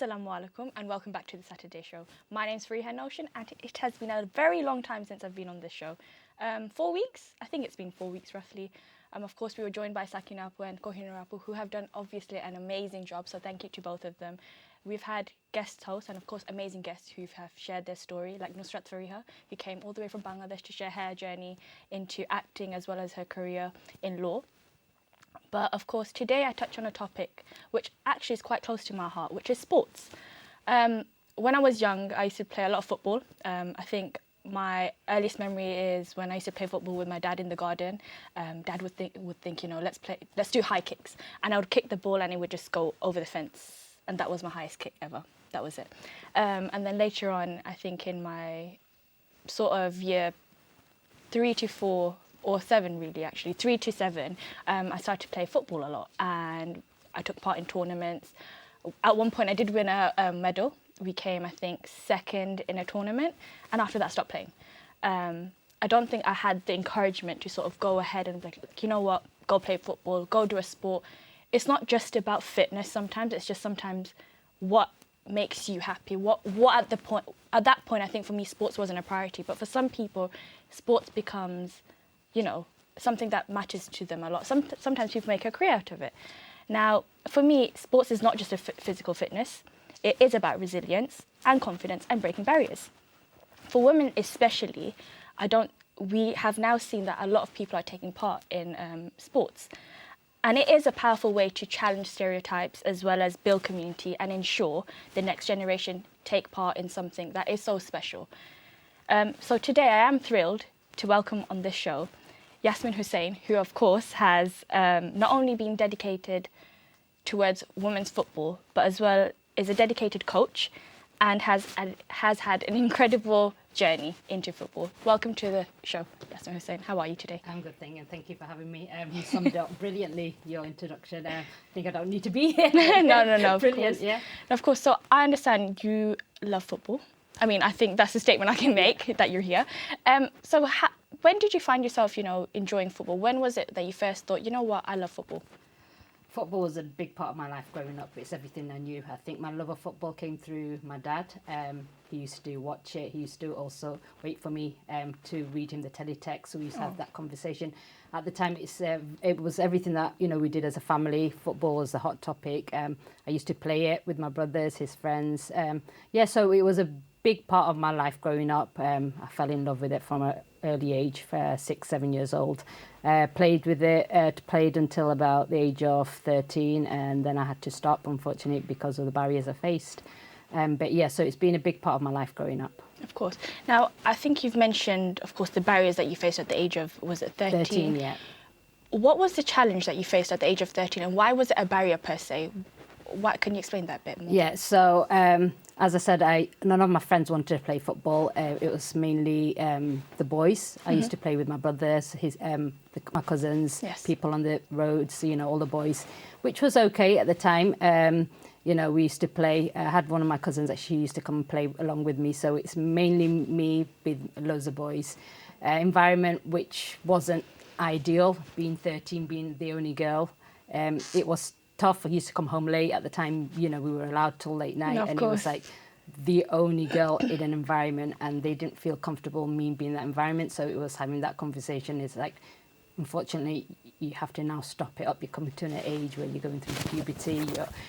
Assalamu alaikum and welcome back to the Saturday show. My name's Fariha Notion and it has been a very long time since I've been on this show. 4 weeks? I think it's been 4 weeks roughly. Of course, we were joined by Sakina Apu and Kohinoor Apu, who have done obviously an amazing job, so thank you to both of them. We've had guest hosts and of course amazing guests who have shared their story, like Nusrat Fariha, who came all the way from Bangladesh to share her journey into acting as well as her career in law. But of course, today I touch on a topic which actually is quite close to my heart, which is sports. When I was young, I used to play a lot of football. I think my earliest memory is when I used to play football with my dad in the garden. Dad would think, let's do high kicks. And I would kick the ball and it would just go over the fence. And that was my highest kick ever. That was it. And then later on, I think in my sort of year 3 to 4, or 7 really actually, 3 to 7, I started to play football a lot and I took part in tournaments. At one point I did win a medal. We came, I think, second in a tournament, and after that I stopped playing. I don't think I had the encouragement to sort of go ahead and be like, you know what, go play football, go do a sport. It's not just about fitness sometimes, it's just sometimes what makes you happy. What at that point I think for me sports wasn't a priority, but for some people sports becomes something that matters to them a lot. Sometimes people make a career out of it. Now, for me, sports is not just a physical fitness. It is about resilience and confidence and breaking barriers. For women especially, we have now seen that a lot of people are taking part in sports. And it is a powerful way to challenge stereotypes as well as build community and ensure the next generation take part in something that is so special. So today I am thrilled to welcome on this show Yasmin Hussain, who of course has not only been dedicated towards women's football, but as well is a dedicated coach and has had an incredible journey into football. Welcome to the show, Yasmin Hussain. How are you today? I'm good, thank you, and thank you for having me. You summed up brilliantly your introduction. I think I don't need to be here. No, of Brilliant, course. yeah. Of course, so I understand you love football. I mean, I think that's a statement I can make, that you're here. So when did you find yourself, enjoying football? When was it that you first thought, you know what, I love football? Football was a big part of my life growing up. It's everything I knew. I think my love of football came through my dad. He used to watch it. He used to also wait for me to read him the teletext. So we used to have that conversation. At the time, it was everything that we did as a family. Football was a hot topic. I used to play it with my brothers, his friends. So it was a big part of my life growing up. I fell in love with it from an early age, 6, 7 years old. Played with it, played until about the age of 13, and then I had to stop, unfortunately, because of the barriers I faced. So it's been a big part of my life growing up. Of course. Now, I think you've mentioned, of course, the barriers that you faced at the age of, was it 13? 13, yeah. What was the challenge that you faced at the age of 13, and why was it a barrier per se? Can you explain that a bit more? Yeah, so as I said, none of my friends wanted to play football. It was mainly the boys. I used to play with my brothers, my cousins, Yes. people on the roads, all the boys, which was okay at the time. We used to play. I had one of my cousins that she used to come and play along with me. So it's mainly me with loads of boys. Environment which wasn't ideal, being 13, being the only girl. It was tough. I used to come home late at the time. We were allowed till late night, No, of and course. it was like the only girl in an environment, and they didn't feel comfortable me being in that environment. So it was having that conversation. It's like, unfortunately, you have to now stop it up. You're coming to an age where you're going through puberty.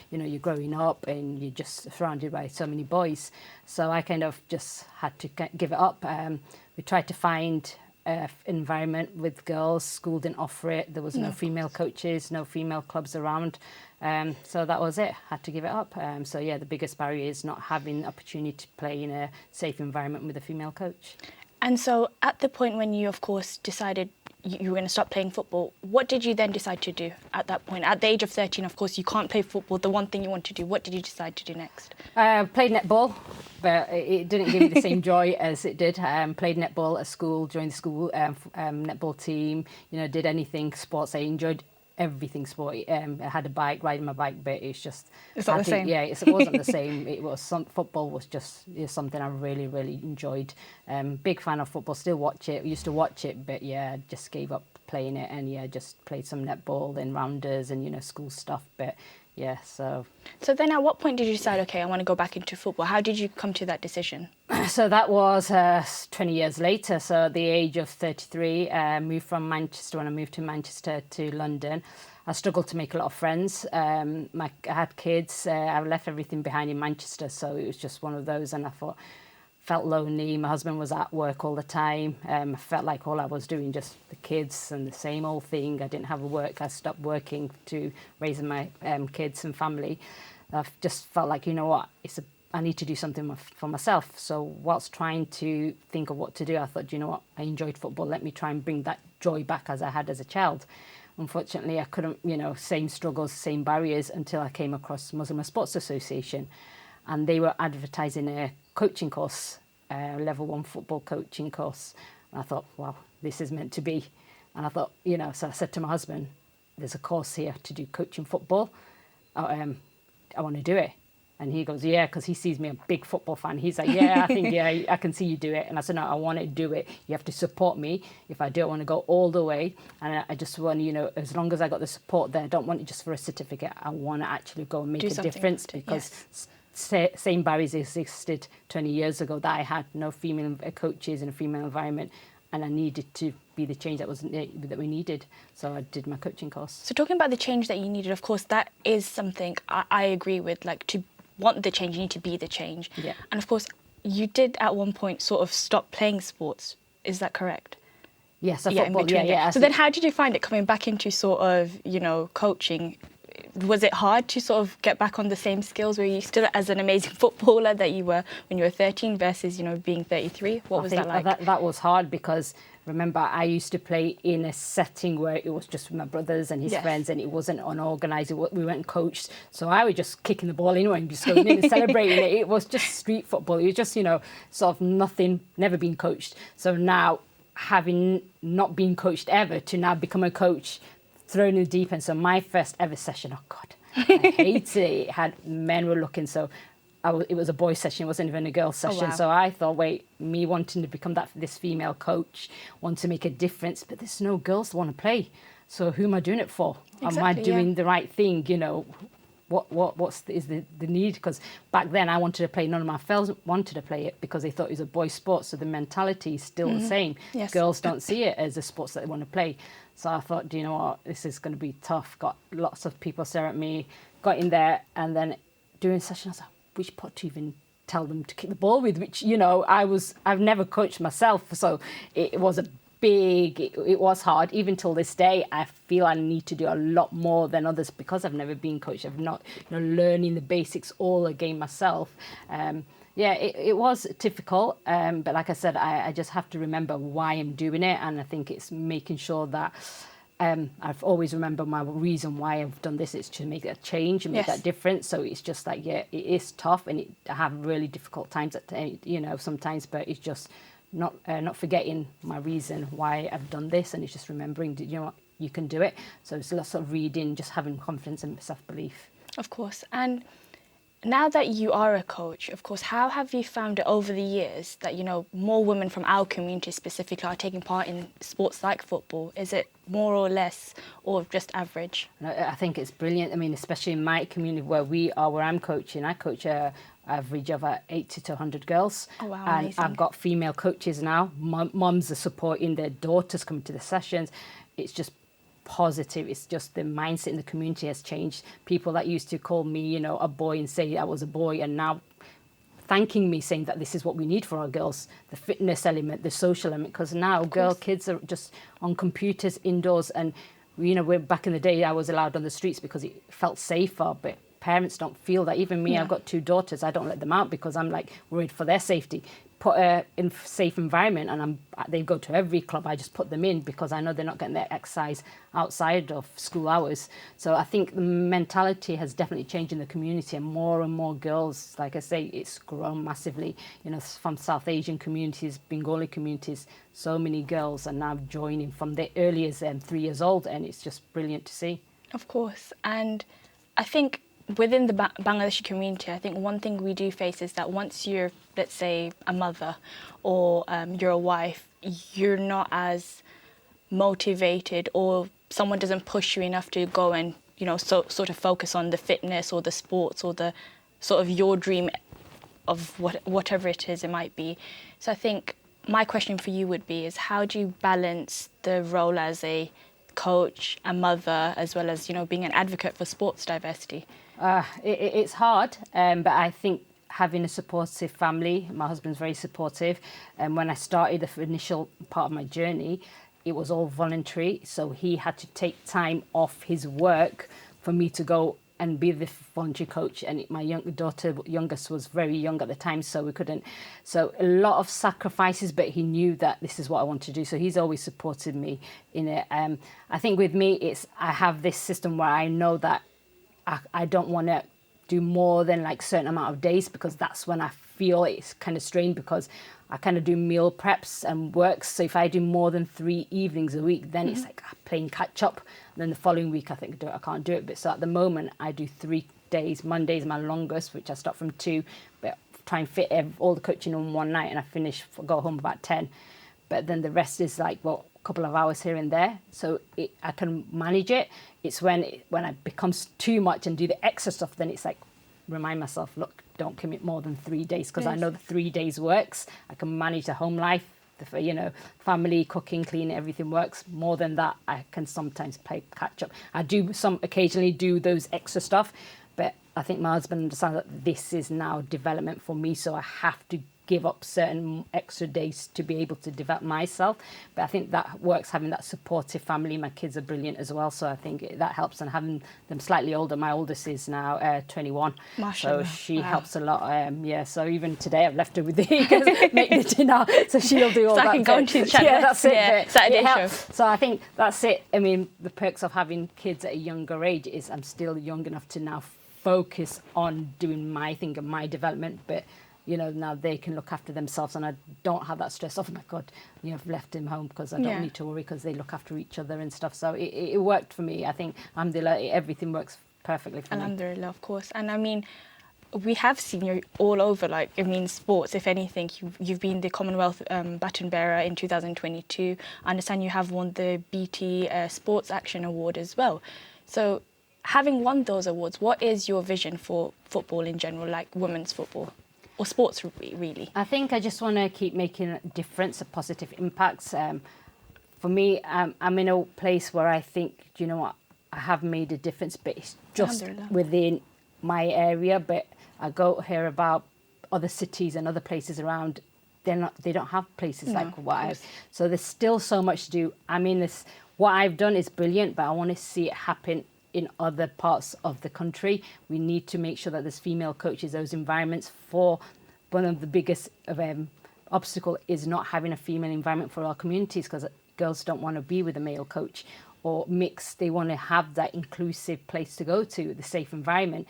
You're growing up, and you're just surrounded by so many boys. So I kind of just had to give it up. We tried to find environment with girls. School didn't offer it. There was no female coaches, no female clubs around. So that was it. Had to give it up. The biggest barrier is not having the opportunity to play in a safe environment with a female coach. And so at the point when you, of course, decided you were going to stop playing football, what did you then decide to do at that point? At the age of 13, of course, you can't play football, the one thing you want to do. What did you decide to do next? Played netball, but it didn't give me the same joy as it did. Played netball at school, joined the school netball team, did anything sports. I enjoyed everything sporty. I had a bike, riding my bike, but it's not the same. Yeah, it wasn't the same. Football was just something I really, really enjoyed. Big fan of football. Still watch it. Used to watch it, but yeah, just gave up playing it, and just played some netball and rounders and school stuff. But yeah, so So then at what point did you decide, okay, I want to go back into football? How did you come to that decision? so that was 20 years later. So at the age of 33, moved from Manchester. When I moved to Manchester to London, I struggled to make a lot of friends. I had kids. I left everything behind in Manchester, so it was just one of those. And I felt lonely. My husband was at work all the time. I felt like all I was doing just the kids and the same old thing. I didn't have a work. I stopped working to raising my kids and family. I just felt like, you know what, I need to do something for myself. So whilst trying to think of what to do, I thought, you know what, I enjoyed football. Let me try and bring that joy back as I had as a child. Unfortunately, I couldn't, same struggles, same barriers until I came across Muslim Sports Association. And they were advertising a coaching course, level 1 football coaching course. And I thought, wow, this is meant to be. And I thought, so I said to my husband, there's a course here to do coaching football. I want to do it. And he goes, yeah, because he sees me a big football fan. He's like, yeah, I think, yeah, I can see you do it. And I said, no, I want to do it. You have to support me. If I do, I want to go all the way. And I just want, as long as I got the support there, I don't want it just for a certificate. I want to actually go and make a difference because same barriers existed 20 years ago that I had no female coaches in a female environment. And I needed to be the change that we needed. So I did my coaching course. So talking about the change that you needed, of course, that is something I agree with. Like, to want the change, you need to be the change. Yeah. And of course, you did at one point sort of stop playing sports. Is that correct? Yes, football, yeah. So then how did you find it coming back into sort of, coaching? Was it hard to sort of get back on the same skills? Were you still as an amazing footballer that you were when you were 13 versus, being 33? What was that like? That was hard because, remember, I used to play in a setting where it was just my brothers and his friends, and it wasn't unorganised. We weren't coached. So I was just kicking the ball anyway and just going in and celebrating it. It was just street football. It was just, sort of nothing, never been coached. So now, having not been coached ever, to now become a coach, thrown in the deep end. So my first ever session, oh God, I hated it. It had men were looking, so it was a boys session. It wasn't even a girls session. Oh, wow. So I thought, wait, me wanting to become this female coach, want to make a difference, but there's no girls that want to play. So who am I doing it for? Exactly, am I doing the right thing? What's the need? Because back then I wanted to play. None of my fellows wanted to play it because they thought it was a boys' sport. So the mentality is still the same. Yes. Girls don't see it as a sport that they want to play. So I thought, do you know what? This is going to be tough. Got lots of people stare at me. Got in there and then doing session. I was like, which pot to even tell them to kick the ball with? Which I've never coached myself, so it was it was hard. Even till this day, I feel I need to do a lot more than others because I've never been coached. I've not learning the basics all again myself. It was difficult, but like I said, I just have to remember why I'm doing it, and I think it's making sure that I've always remembered my reason why I've done this. It's to make that change and make that difference. So it's just like, it is tough, and I have really difficult times sometimes, but it's just not forgetting my reason why I've done this, and it's just remembering that, what, you can do it. So it's lots of reading, just having confidence and self-belief. Of course. And now that you are a coach, of course, how have you found it over the years that, more women from our community specifically are taking part in sports like football? Is it more or less, or just average? I think it's brilliant. I mean, especially in my community where I'm coaching, I coach a average of 80 to 100 girls. Oh, wow, and amazing. I've got female coaches now. Mums are supporting their daughters coming to the sessions. It's just positive. It's just the mindset in the community has changed. People that used to call me, a boy and say I was a boy, and now thanking me, saying that this is what we need for our girls, the fitness element, the social element, because now kids are just on computers indoors, and we're back in the day I was allowed on the streets because it felt safer, but parents don't feel that. Even me, I've got 2 daughters, I don't let them out because I'm like worried for their safety. Put her in a safe environment, and they go to every club. I just put them in because I know they're not getting their exercise outside of school hours. So I think the mentality has definitely changed in the community, and more girls, like I say, it's grown massively. From South Asian communities, Bengali communities, so many girls are now joining from the earliest 3 years old, and it's just brilliant to see. Of course. And I think within the Bangladeshi community, I think one thing we do face is that once you're, let's say, a mother or you're a wife, you're not as motivated, or someone doesn't push you enough to go and, you know, sort of focus on the fitness or the sports or the sort of your dream of whatever it is it might be. So I think my question for you would be is how do you balance the role as a coach, a mother, as well as, you know, being an advocate for sports diversity? It's hard, but I think having a supportive family, my husband's very supportive, and when I started the initial part of my journey, it was all voluntary, so he had to take time off his work for me to go and be the voluntary coach. And my youngest was very young at the time, so we couldn't. So a lot of sacrifices, but he knew that this is what I want to do, so he's always supported me in it. I think with me, I have this system where I know that I don't want to do more than like certain amount of days, because that's when I feel it's kind of strained, because I kind of do meal preps and works. So if I do more than 3 evenings a week, then it's like playing catch up. And then the following week, I think I can't do it. But so at the moment, I do 3 days. Monday's my longest, which I start from 2, but try and fit all the coaching on one night, and I go home about 10. But then the rest is like, well, a couple of hours here and there. So I can manage it. It's when it becomes too much and do the extra stuff, then it's like, remind myself, look, don't commit more than 3 days, because I know the 3 days works. I can manage the home life, family, cooking, cleaning, everything works. More than that, I can sometimes play catch up. I do occasionally do those extra stuff, but I think my husband understands that this is now development for me, so I have to give up certain extra days to be able to develop myself. But I think that works, having that supportive family. My kids are brilliant as well, so I think that helps. And having them slightly older, my oldest is now 21, Mashallah. So she helps a lot. So even today I've left her with the make the dinner, so she'll do all so that. I can go into the channel. Yeah, that's it. Yeah, Saturday show. So I think that's it. I mean, the perks of having kids at a younger age is I'm still young enough to now focus on doing my thing and my development, but now they can look after themselves, and I don't have that stress. Oh my God, I've left him home, because I don't need to worry, because they look after each other and stuff. So it worked for me. I think, alhamdulillah, everything works perfectly for me. Alhamdulillah, of course. And I mean, we have seen you all over, sports. If anything, you've been the Commonwealth baton bearer in 2022. I understand you have won the BT Sports Action Award as well. So having won those awards, what is your vision for football in general, like women's football? Or sports, really? I think I just want to keep making a difference, a positive impacts. For me, I'm in a place where I think, do you know what, I have made a difference, but it's just within my area. But I go hear about other cities and other places around. They don't have places like what I have. So there's still so much to do. I mean, what I've done is brilliant, but I want to see it happen in other parts of the country. We need to make sure that there's female coaches, those environments. For one of the biggest obstacle is not having a female environment for our communities, because girls don't want to be with a male coach or mix. They want to have that inclusive place to go to, the safe environment.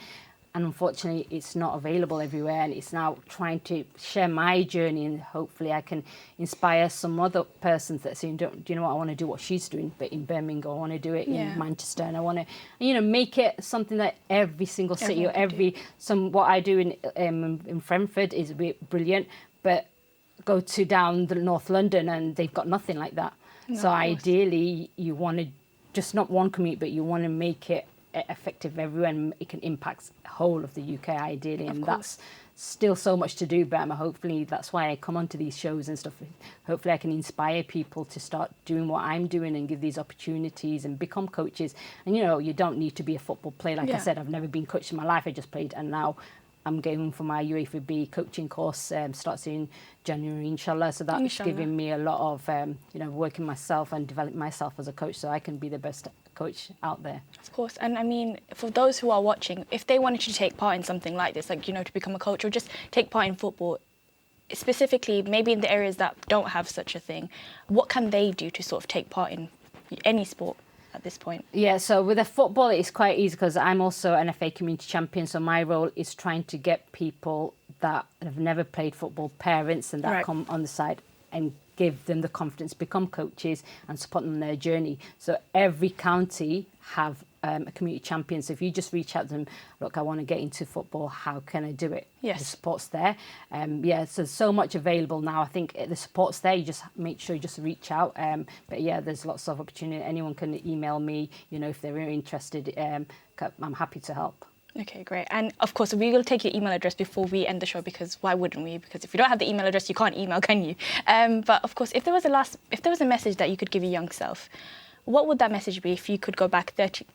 And unfortunately, it's not available everywhere. And it's now trying to share my journey, and hopefully I can inspire some other persons that say, do you know what, I want to do what she's doing, but in Birmingham, I want to do it in Manchester, and I want to, make it something that every single city what I do in Brentford is brilliant, but go to down the North London and they've got nothing like that. So ideally, you want to just not one community, but you want to make it effective everywhere, and it can impact the whole of the UK ideally, and that's still so much to do. But hopefully that's why I come onto these shows and stuff. Hopefully I can inspire people to start doing what I'm doing and give these opportunities and become coaches. And you don't need to be a football player. Like I said, I've never been coached in my life. I just played, and now I'm going for my UAFB coaching course. Starts in January, inshallah. So that's giving me a lot of working myself and developing myself as a coach, so I can be the best coach out there. Of course. And I mean, for those who are watching, if they wanted to take part in something like this, to become a coach or just take part in football, specifically maybe in the areas that don't have such a thing, what can they do to sort of take part in any sport at this point? Yeah, so with the football, it's quite easy, because I'm also an FA community champion, so my role is trying to get people that have never played football, parents and that come on the side, and give them the confidence, become coaches, and support them on their journey. So every county have a community champion. So if you just reach out to them, look, I want to get into football, how can I do it? Yes. The support's there. Yeah, so much available now. I think the support's there. You just make sure you just reach out. But yeah, there's lots of opportunity. Anyone can email me, you know, if they're interested. I'm happy to help. Okay, great. And of course, we will take your email address before we end the show, because why wouldn't we? Because if you don't have the email address, you can't email, can you? But of course, if there was a message that you could give your young self, what would that message be if you could go back 30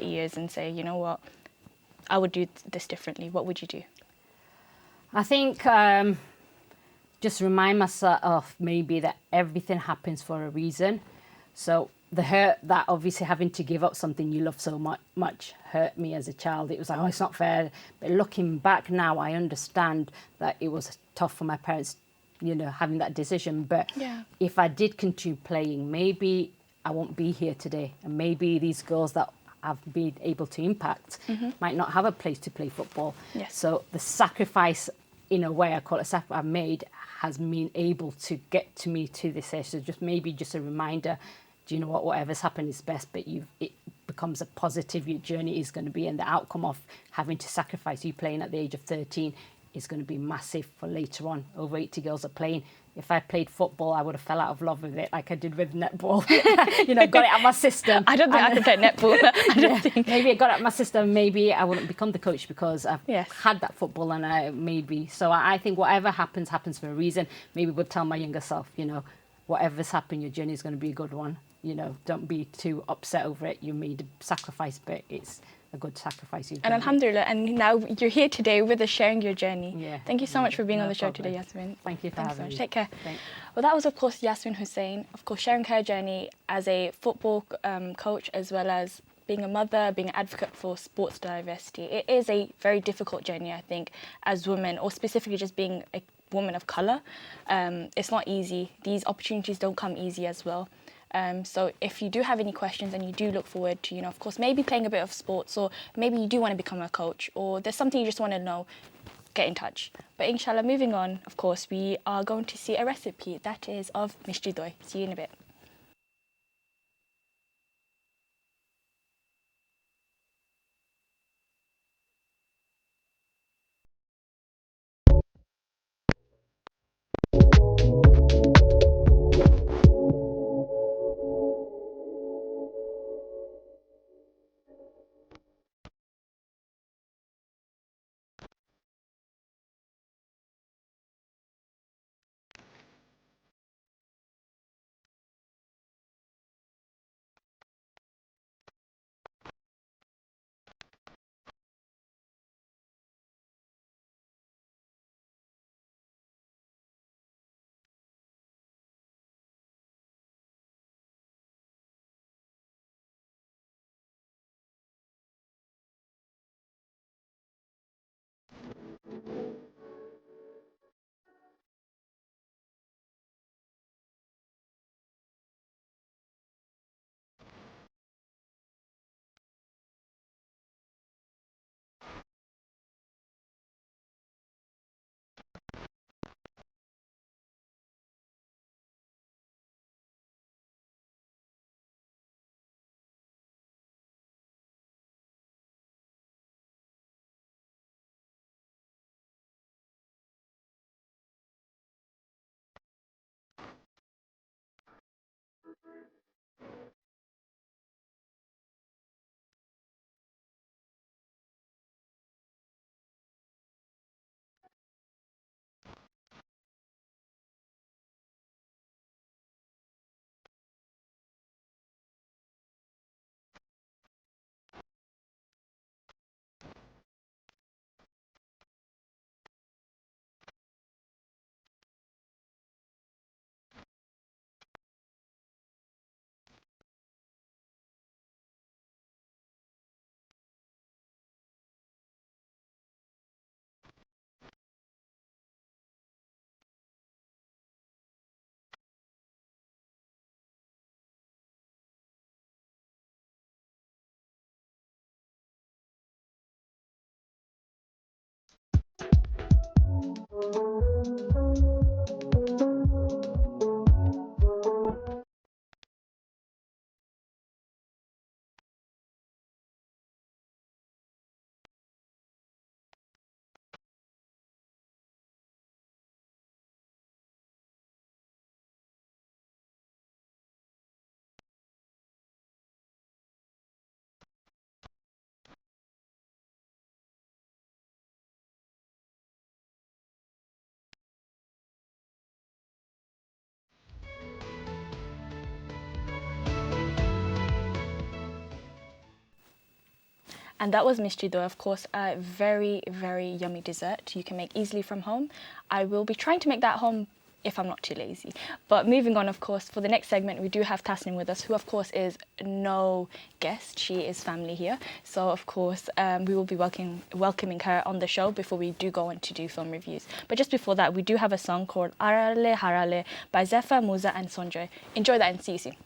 years and say, you know what, I would do this differently? What would you do? I think just remind myself maybe that everything happens for a reason. So the hurt that obviously having to give up something you love so much hurt me as a child. It was like, oh, it's not fair. But looking back now, I understand that it was tough for my parents, you know, having that decision. But Yeah. if I did continue playing, maybe I won't be here today. And maybe these girls that I've been able to impact might not have a place to play football. Yes. So the sacrifice, in a way, I call it a sacrifice I've made, has been able to get to me to this age. So just a reminder, do you know what, whatever's happened is best, but it becomes a positive, your journey is going to be, and the outcome of having to sacrifice you playing at the age of 13 is going to be massive for later on. Over 80 girls are playing. If I played football, I would have fell out of love with it like I did with netball. You know, got it out my system. I don't think I could play netball. I don't think. Maybe it got out my system. Maybe I wouldn't become the coach because I've Yes. had that football, and I think whatever happens for a reason. Maybe would tell my younger self, you know, whatever's happened, your journey is going to be a good one. You know, don't be too upset over it. You made a sacrifice, but it's a good sacrifice you've And done. alhamdulillah, and now you're here today with us sharing your journey. Yeah. Thank you so much for being No on the show problem. today, Yasmin. Thank you for Thanks so having much. me. Take care. Thanks. Well, that was, of course, Yasmin Hussain, of course, sharing her journey as a football coach, as well as being a mother, being an advocate for sports diversity. It is a very difficult journey, I think, as women, or specifically just being a woman of colour. It's not easy. These opportunities don't come easy as well. So if you do have any questions and you do look forward to, you know, of course, maybe playing a bit of sports, or maybe you do want to become a coach, or there's something you just want to know, get in touch. But inshallah, moving on, of course, we are going to see a recipe that is of mishti doi. See you in a bit. And that was mystery dough, of course, a very, very yummy dessert you can make easily from home. I will be trying to make that home if I'm not too lazy. But moving on, of course, for the next segment, we do have Tasnim with us, who, of course, is no guest. She is family here. So, of course, we will be welcoming her on the show before we do go on to do film reviews. But just before that, we do have a song called Arale Harale by Zephyr, Musa and Sonjoy. Enjoy that and see you soon.